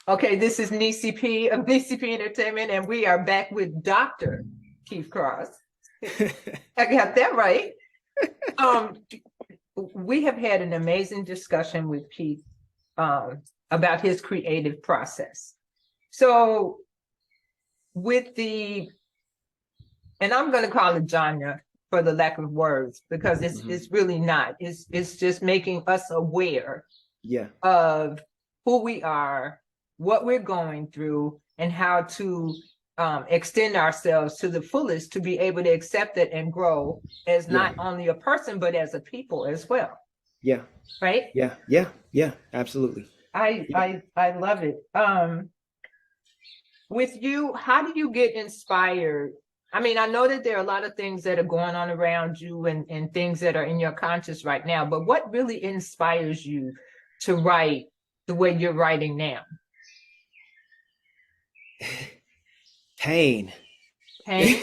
Okay, this is Nessyp of Nessyp Entertainment, and we are back with Dr. Keith Cross. I got that right. Um, we have had an amazing discussion with Keith about his creative process. So with and I'm going to call it genre for the lack of words, because it's really not. It's just making us aware of who we are, what we're going through, and how to extend ourselves to the fullest to be able to accept it and grow as not only a person, but as a people as well. Yeah. Right? Yeah, absolutely. I love it. With you, how do you get inspired? I mean, I know that there are a lot of things that are going on around you and things that are in your conscious right now, but what really inspires you to write the way you're writing now? Pain. Pain?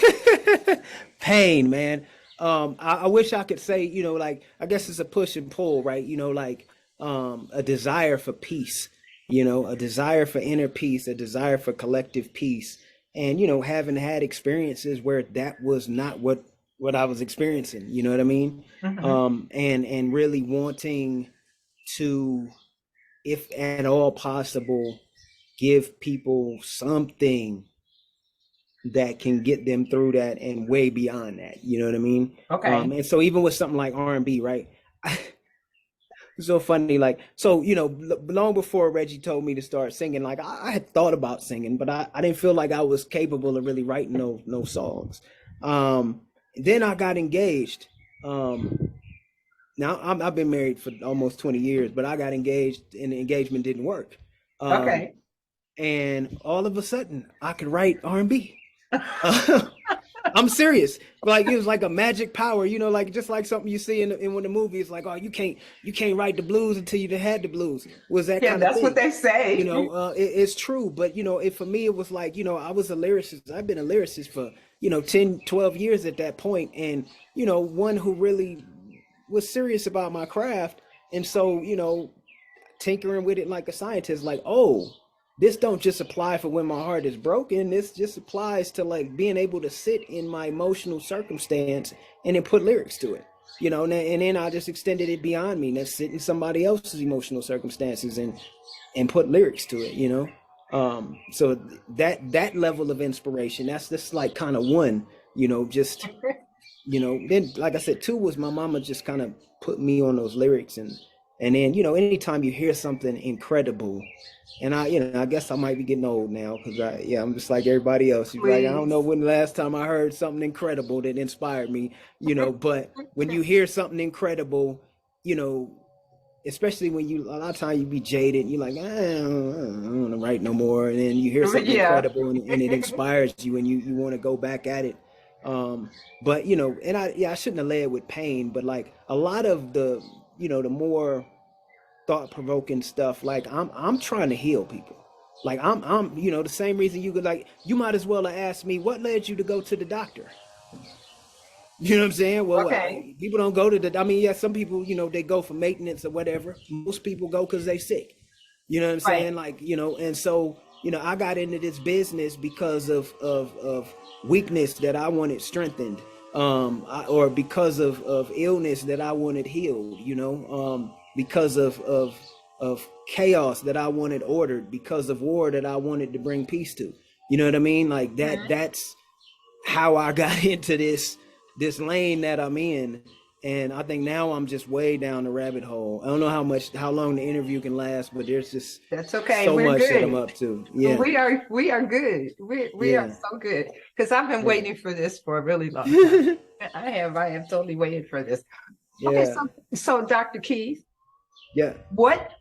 Pain, man. I wish I could say, like, I guess it's a push and pull, right? Like a desire for peace, a desire for inner peace, a desire for collective peace. And, having had experiences where that was not what I was experiencing, you know what I mean? And really wanting to, if at all possible, give people something that can get them through that and way beyond that. You know what I mean? Okay. And so even with something like R&B, right? It's so funny, like, so, long before Reggie told me to start singing, like I had thought about singing, but I didn't feel like I was capable of really writing no songs. Then I got engaged. Now I've been married for almost 20 years, but I got engaged and the engagement didn't work. Okay. And all of a sudden I could write R&B. I'm serious. Like it was like a magic power, like just like something you see in one of the movies, like, oh, you can't write the blues until you had the blues. Was that Yeah, kind of that's what thing? they say. It's true, but for me it was like, I was a lyricist. I've been a lyricist for 10, 12 years at that point, and one who really was serious about my craft. And so, tinkering with it like a scientist, like, oh, this don't just apply for when my heart is broken. This just applies to like being able to sit in my emotional circumstance and then put lyrics to it, and then I just extended it beyond me. Let's sit in somebody else's emotional circumstances and put lyrics to it, so that level of inspiration, that's just like kind of one, just then, like I said, two was my mama just kind of put me on those lyrics. And then, anytime you hear something incredible, and I guess I might be getting old now, because I'm just like everybody else. You're like, I don't know Please. when the last time I heard something incredible that inspired me, but when you hear something incredible, you know, especially when a lot of times you be jaded, and you're like, I don't want to write no more. And then you hear something Yeah. incredible, and it inspires you, and you want to go back at it. But and I shouldn't have led with pain, but like a lot of the more thought-provoking stuff, like I'm trying to heal people. Like I'm the same reason you could, like, you might as well have asked me what led you to go to the doctor. You know what I'm saying? Well, Okay. people don't go to I mean, yeah, some people, they go for maintenance or whatever. Most people go because they sick. You know what I'm Right. saying? Like, and so, I got into this business because of weakness that I wanted strengthened, or because of illness that I wanted healed, because of chaos that I wanted ordered, because of war that I wanted to bring peace to. You know what I mean? Like that's how I got into this lane that I'm in. And I think now I'm just way down the rabbit hole. I don't know how long the interview can last, but there's just That's okay. so We're much that I'm good. up to. Yeah. We are good. We are Yeah. so good. Because I've been Yeah. waiting for this for a really long time. I have totally waited for this. Okay, Yeah. so Dr. Keith, Yeah. what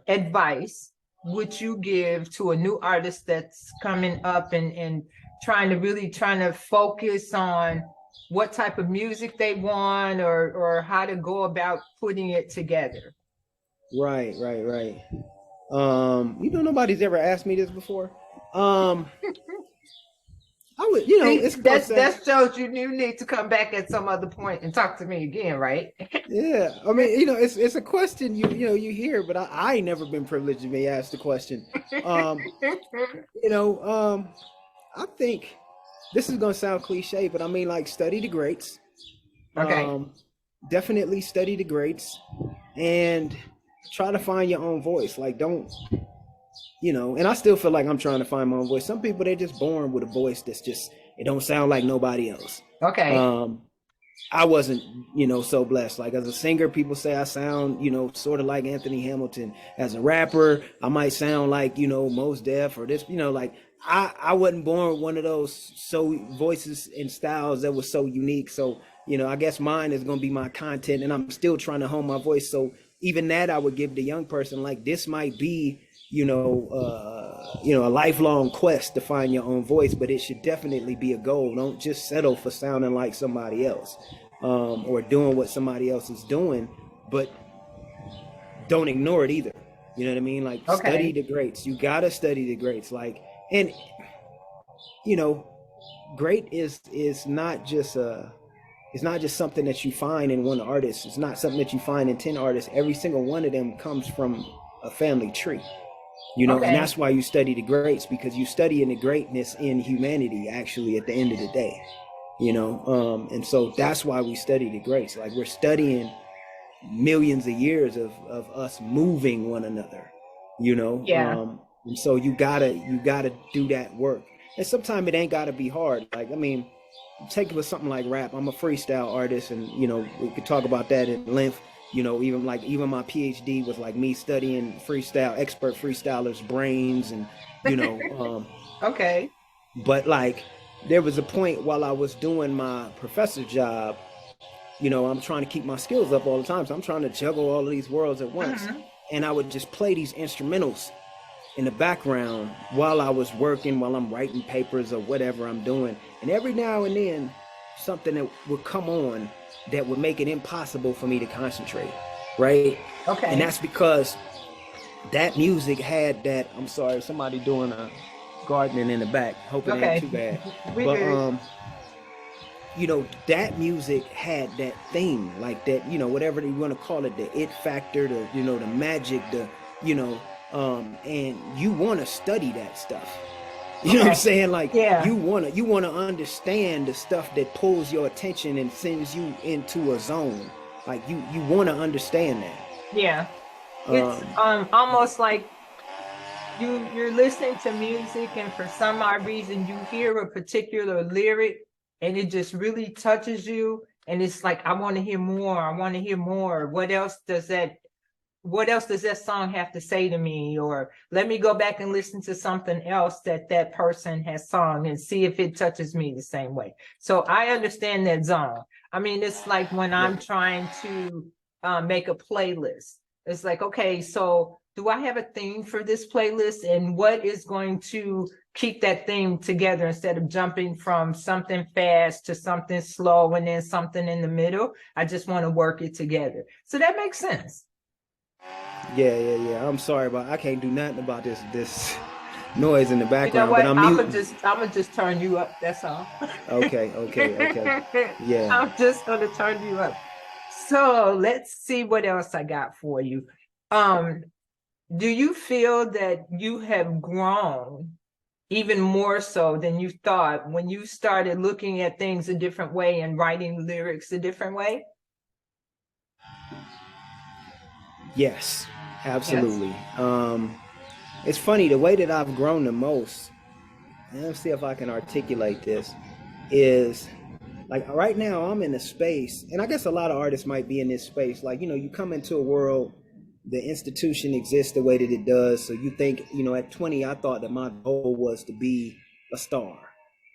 advice would you give to a new artist that's coming up and trying to focus on what type of music they want, or how to go about putting it together? Right. Nobody's ever asked me this before. Um, I would, you know, See, it's gonna sound, that shows you need to come back at some other point and talk to me again, right? yeah. I mean, you know, it's a question you know you hear, but I ain't never been privileged to be asked the question. Um, you know, I think this is gonna sound cliche, but I mean, like, study the greats. Okay. Um, definitely study the greats and try to find your own voice. Like, don't, you know, and I still feel like I'm trying to find my own voice. Some people, they're just born with a voice that's just, it don't sound like nobody else. Okay. Um, I wasn't, you know, so blessed. Like, as a singer, people say I sound, you know, sort of like Anthony Hamilton. As a rapper, I might sound like, you know, Mos Def or this, you know, like, I wasn't born with one of those so voices and styles that was so unique. So, you know, I guess mine is gonna be my content, and I'm still trying to hone my voice. So even that, I would give the young person, like, this might be, you know, a lifelong quest to find your own voice, but it should definitely be a goal. Don't just settle for sounding like somebody else, or doing what somebody else is doing, but don't ignore it either. You know what I mean? Like, study Okay. the greats. You gotta study the greats. Like, and you know, great is not just it's not just something that you find in one artist. It's not something that you find in 10 artists. Every single one of them comes from a family tree. You know, and Okay. that's why you study the greats, because you study in the greatness in humanity, actually, at the end of the day. You know, and so that's why we study the greats. Like, we're studying millions of years of us moving one another, you know. Yeah. And so you gotta do that work. And sometimes it ain't gotta be hard. Like, I mean, take it with something like rap. I'm a freestyle artist, and you know, we could talk about that at length. You know, even my PhD was like me studying freestyle, expert freestylers' brains, and you know, Okay. but like, there was a point while I was doing my professor job, you know, I'm trying to keep my skills up all the time. So I'm trying to juggle all of these worlds at once. Hmm. And I would just play these instrumentals in the background while I was working, while I'm writing papers or whatever I'm doing. And every now and then, something that would come on that would make it impossible for me to concentrate, right? And Okay. that's because that music had that. I'm sorry, somebody doing a gardening in the back. Hope it ain't Okay. too bad. We But good. you know, that music had that thing, like that, you know, whatever you want to call it, the it factor, the, you know, the magic, the, you know, and you want to study that stuff. You know what I'm Okay. saying? Like, Yeah. you want to understand the stuff that pulls your attention and sends you into a zone. Like, you want to understand that. Yeah. It's Um, almost like you're listening to music, and for some odd reason you hear a particular lyric and it just really touches you, and it's like, I want to hear more. I want to hear more. What else does that song have to say to me? Or let me go back and listen to something else that that person has sung and see if it touches me the same way. So I understand that zone. I mean, it's like when yeah. I'm trying to make a playlist. It's like, okay, so do I have a theme for this playlist, and what is going to keep that theme together instead of jumping from something fast to something slow and then something in the middle? I just want to work it together. So that makes sense. Yeah. I'm sorry I can't do nothing about this noise in the You know background, but what? I'm muting. I'm gonna just turn you up. That's all. Okay. Yeah. I'm just gonna turn you up. So let's see what else I got for you. Um, do you feel that you have grown even more so than you thought when you started looking at things a different way and writing lyrics a different way? Yes, Yes. absolutely. It's funny, the way that I've grown the most, and let's see if I can articulate this, is like, right now I'm in a space, and I guess a lot of artists might be in this space. Like, you know, you come into a world, the institution exists the way that it does. So you think, you know, at 20, I thought that my goal was to be a star.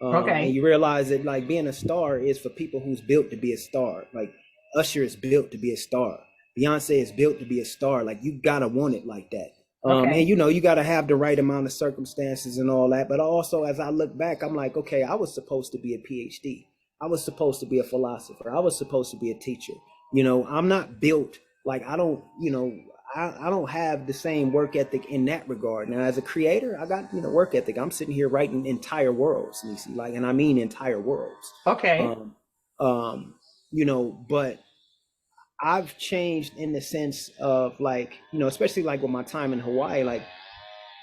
And Okay. you realize that, like, being a star is for people who's built to be a star. Like, Usher is built to be a star. Beyonce is built to be a star. Like, you gotta want it like that. And Okay. you know, you gotta have the right amount of circumstances and all that. But also, as I look back, I'm like, okay, I was supposed to be a PhD. I was supposed to be a philosopher. I was supposed to be a teacher. You know, I'm not built like, I don't, you know, I don't have the same work ethic in that regard. Now, as a creator, I got, work ethic. I'm sitting here writing entire worlds, Nessyp, like, and I mean entire worlds. Okay. Um, but I've changed in the sense of, like, especially like with my time in Hawaii, like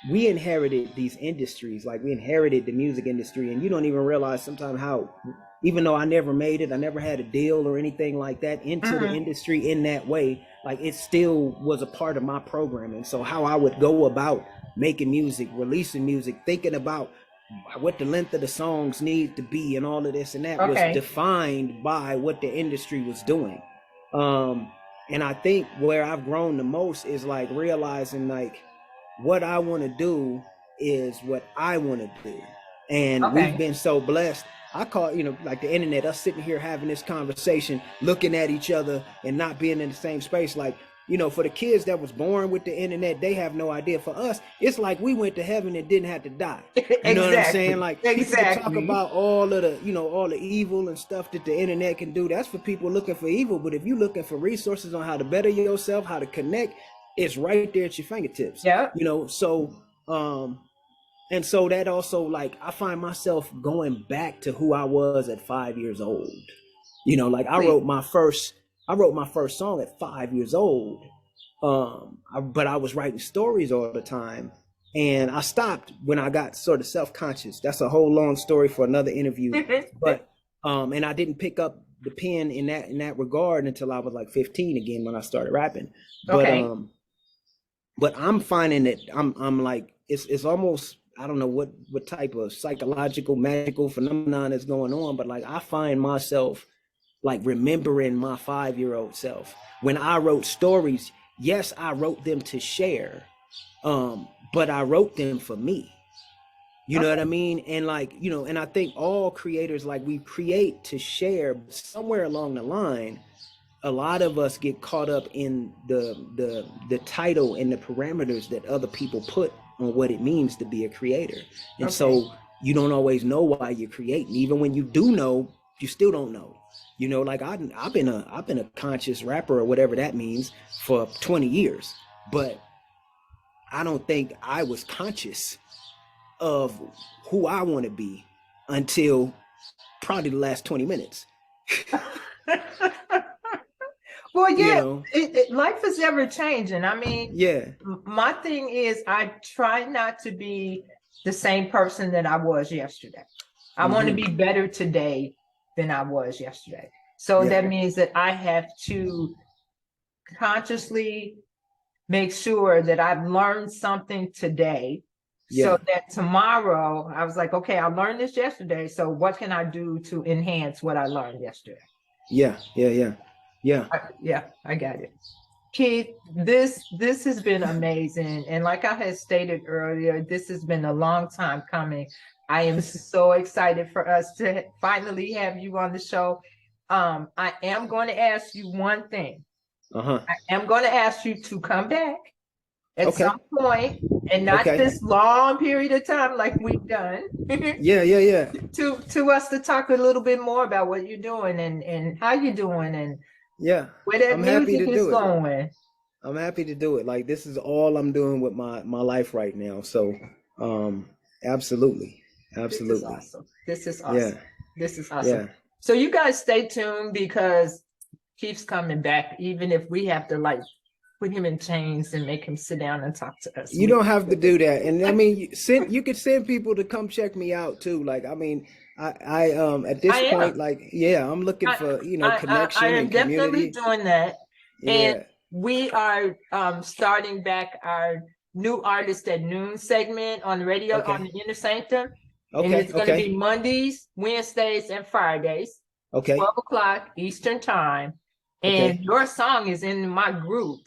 we inherited these industries, like we inherited the music industry, and you don't even realize sometimes how, even though I never made it, I never had a deal or anything like that into the industry in that way, like it still was a part of my programming. So how I would go about making music, releasing music, thinking about what the length of the songs need to be and all of this and that was defined by what the industry was doing. And I think where I've grown the most is like realizing like what I want to do is what I want to do. And we've been so blessed. I call, like the internet, us sitting here having this conversation, looking at each other and not being in the same space. Like, for the kids that was born with the internet, they have no idea. For us, it's like we went to heaven and didn't have to die. You know what I'm saying? Like people talk about all of the, all the evil and stuff that the internet can do. That's for people looking for evil. But if you're looking for resources on how to better yourself, how to connect, it's right there at your fingertips. Yeah. So and so that also, like, I find myself going back to who I was at 5 years old. Like I wrote my first song at 5 years old. But I was writing stories all the time. And I stopped when I got sort of self-conscious. That's a whole long story for another interview. But and I didn't pick up the pen in that regard until I was like 15 again when I started rapping. But I'm finding that I'm like it's almost, I don't know what type of psychological, magical phenomenon is going on, but like I find myself like remembering my 5-year-old self. When I wrote stories, yes, I wrote them to share, but I wrote them for me. You know what I mean? And like, and I think all creators, like we create to share, but somewhere along the line, a lot of us get caught up in the title and the parameters that other people put on what it means to be a creator. And so you don't always know why you're creating. Even when you do know, you still don't know. Like I've been a conscious rapper or whatever that means for 20 years, but I don't think I was conscious of who I want to be until probably the last 20 minutes. Well, yeah, life is ever changing. I mean, my thing is I try not to be the same person that I was yesterday. I want to be better today than I was yesterday. So that means that I have to consciously make sure that I've learned something today so that tomorrow I was like, okay, I learned this yesterday. So what can I do to enhance what I learned yesterday? Yeah, I got it. Keith, this has been amazing. And like I had stated earlier, this has been a long time coming. I am so excited for us to finally have you on the show. I am going to ask you one thing. I am going to ask you to come back at some point, and not this long period of time like we've done. To us to talk a little bit more about what you're doing and how you're doing and where that music is going. I'm happy to do it. Like this is all I'm doing with my life right now. So absolutely. This is awesome. This is awesome. Yeah. So you guys stay tuned because Keith's coming back, even if we have to like put him in chains and make him sit down and talk to us. You don't have to do that. And I mean, you could send people to come check me out too. Like, I mean, I at this point, like, I'm looking for, connection and community. I am definitely doing that. Yeah. And we are starting back our new artist at noon segment on the radio on the Inner Sanctum. And it's going to be Mondays, Wednesdays, and Fridays. 12 o'clock Eastern time. And your song is in my group.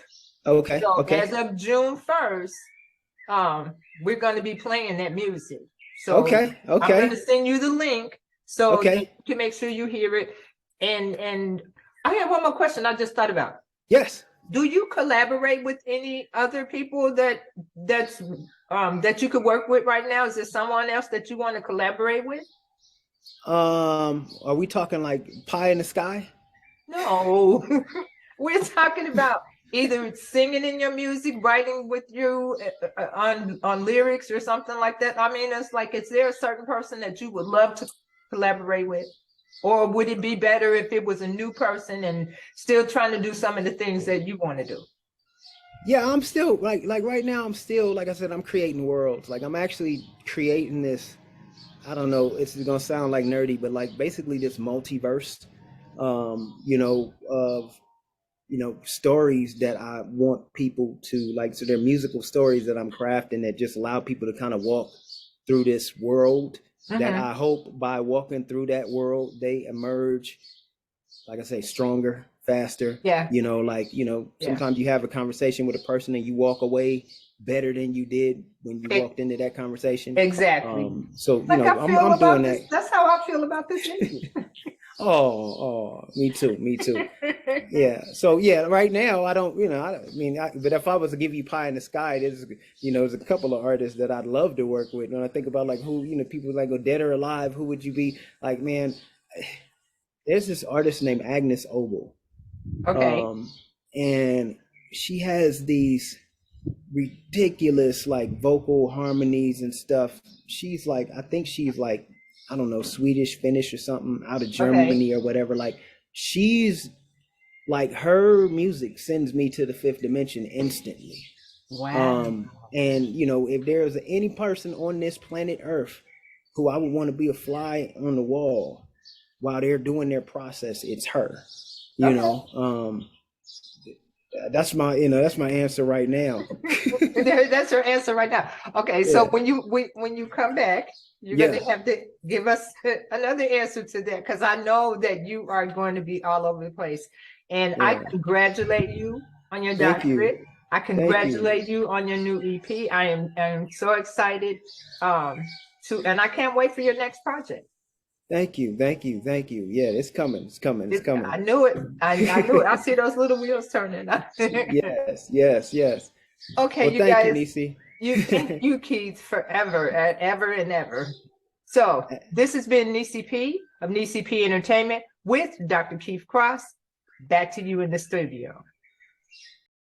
So as of June 1st, we're going to be playing that music. So I'm going to send you the link so you can make sure you hear it. And I have one more question I just thought about. Yes. Do you collaborate with any other people that you could work with right now? Is there someone else that you want to collaborate with? Are we talking like pie in the sky? No, we're talking about either singing in your music, writing with you on lyrics or something like that? I mean, it's like, is there a certain person that you would love to collaborate with? Or would it be better if it was a new person and still trying to do some of the things that you want to do? Yeah, I'm still like right now I'm still, like I said, I'm creating worlds. Like I'm actually creating this, I don't know, it's gonna sound like nerdy, but like basically this multiverse, of stories that I want people to like. So they're musical stories that I'm crafting that just allow people to kind of walk through this world, that Mm-hmm. I hope by walking through that world they emerge, like I say, stronger, faster. Yeah, yeah, Sometimes you have a conversation with a person and you walk away better than you did when you e- walked into that conversation. exactly. So Like I feel I'm doing about that. this. That's how I feel about this interview. Oh, me too, me too. Yeah. So yeah, right now I don't, but if I was to give you pie in the sky, there's a couple of artists that I'd love to work with. When I think about like who, people like go dead or alive, who would you be? Like, man, there's this artist named Agnes Obel, Okay, um, and she has these ridiculous like vocal harmonies and stuff. She's like, I think she's like, I don't know, Swedish, Finnish, or something, out of okay. Germany or whatever. Like, she's like, her music sends me to the fifth dimension instantly. Wow. And if there's any person on this planet Earth who I would want to be a fly on the wall while they're doing their process, it's her. You Okay. know, that's my answer right now. That's your answer right now. Okay, so Yeah, when you come back, you're going yeah, to have to give us another answer to that, because I know that you are going to be all over the place. And I yeah. congratulate you on your Thank you, doctorate. I thank you, congratulate you on your new EP. I am so excited and I can't wait for your next project. thank you, thank you, thank you. Yeah, it's coming, it's coming, it's I coming. knew it. I knew it. I see those little wheels turning. Yes, yes, yes. Okay, Well, you thank you, guys. Nisi. Thank you, Keith, forever and ever and ever. So this has been Nessyp of Nessyp Entertainment with Dr. Keith Cross. Back to you in the studio.